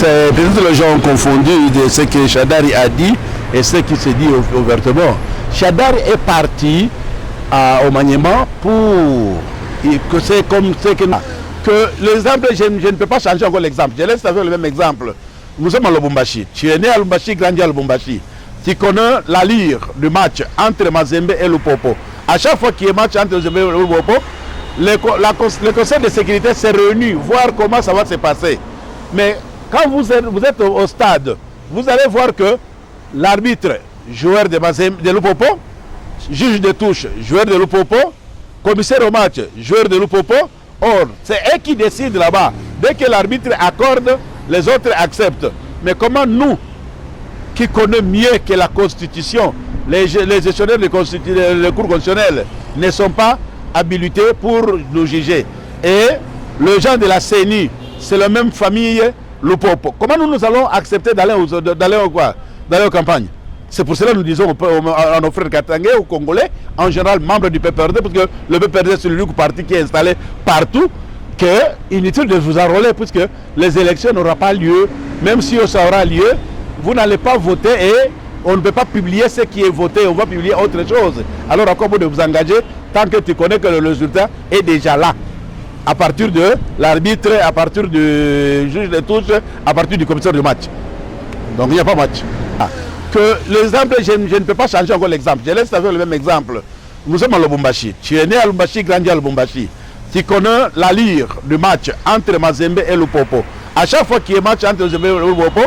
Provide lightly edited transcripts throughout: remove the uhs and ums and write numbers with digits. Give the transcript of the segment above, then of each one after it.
Peut-être les gens ont confondu de ce que Shadari a dit et ce qui se dit ouvertement. Shadari est parti au Maniema pour que c'est comme ce que l'exemple, je ne peux pas changer encore l'exemple. Je laisse avec le même exemple. Nous sommes à Lubumbashi. Tu es né à Lubumbashi, grandi à Lubumbashi. Tu connais l'allure du match entre Mazembe et Lupopo. À chaque fois qu'il y a match entre Mazembe et Lupopo, le conseil de sécurité s'est réuni, voir comment ça va se passer. Mais quand vous êtes au stade, vous allez voir que l'arbitre, joueur de Mazembe, de Lupopo, juge de touche, joueur de Lupopo, commissaire au match, joueur de Lupopo. Or, c'est eux qui décident là-bas. Dès que l'arbitre accorde, les autres acceptent. Mais comment nous, qui connaissons mieux que la Constitution, les gestionnaires de cours constitutionnels ne sont pas habilités pour nous juger. Et les gens de la CENI, c'est la même famille, Lupopo. Comment nous allons accepter d'aller aux campagnes? C'est pour cela que nous disons à nos frères katangais, aux Congolais, en général membres du PPRD, parce que le PPRD c'est l'unique parti qui est installé partout, que inutile de vous enrôler, puisque les élections n'auront pas lieu. Même si ça aura lieu, vous n'allez pas voter et on ne peut pas publier ce qui est voté, on va publier autre chose. Alors à quoi bon de vous engager tant que tu connais que le résultat est déjà là? À partir de l'arbitre, à partir du juge de touche, à partir du commissaire du match. Donc il n'y a pas match. Que l'exemple, je ne peux pas changer encore l'exemple. Je laisse avec le même exemple. Nous sommes à Lubumbashi. Tu es né à Lubumbashi, grandi à Lubumbashi. Tu connais l'allure du match entre Mazembe et Lupopo. À chaque fois qu'il y a match entre Mazembe et Lupopo,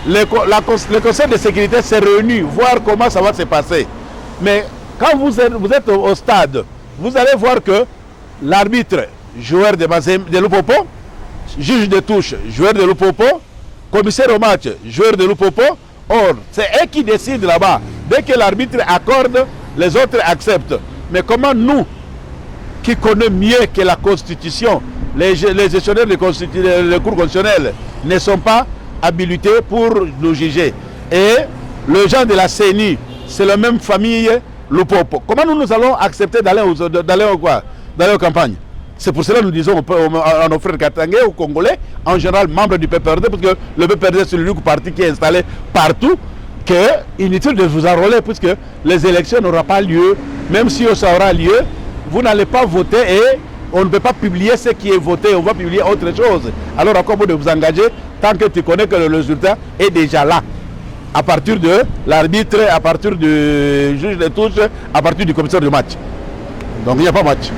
le conseil de sécurité s'est réuni, voir comment ça va se passer. Mais quand vous êtes au stade, vous allez voir que l'arbitre, joueur de Mazembe, de Lupopo, juge de touche, joueur de Lupopo, commissaire au match, joueur de Lupopo. Or, c'est eux qui décident là-bas. Dès que l'arbitre accorde, les autres acceptent. Mais comment nous, qui connaissons mieux que la Constitution, les gestionnaires de cours constitutionnels ne sont pas habilités pour nous juger? Et les gens de la CENI, c'est la même famille, Lupopo. Comment nous allons accepter d'aller aux campagnes? C'est pour cela que nous disons à nos frères katangais, aux Congolais, en général membres du PPRD, parce que le PPRD c'est l'unique parti qui est installé partout, que inutile de vous enrôler, puisque les élections n'auront pas lieu. Même si ça aura lieu, vous n'allez pas voter et on ne peut pas publier ce qui est voté, on va publier autre chose. Alors à quoi bon de vous engager tant que tu connais que le résultat est déjà là? À partir de l'arbitre, à partir du juge de touche, à partir du commissaire du match. Donc il n'y a pas match.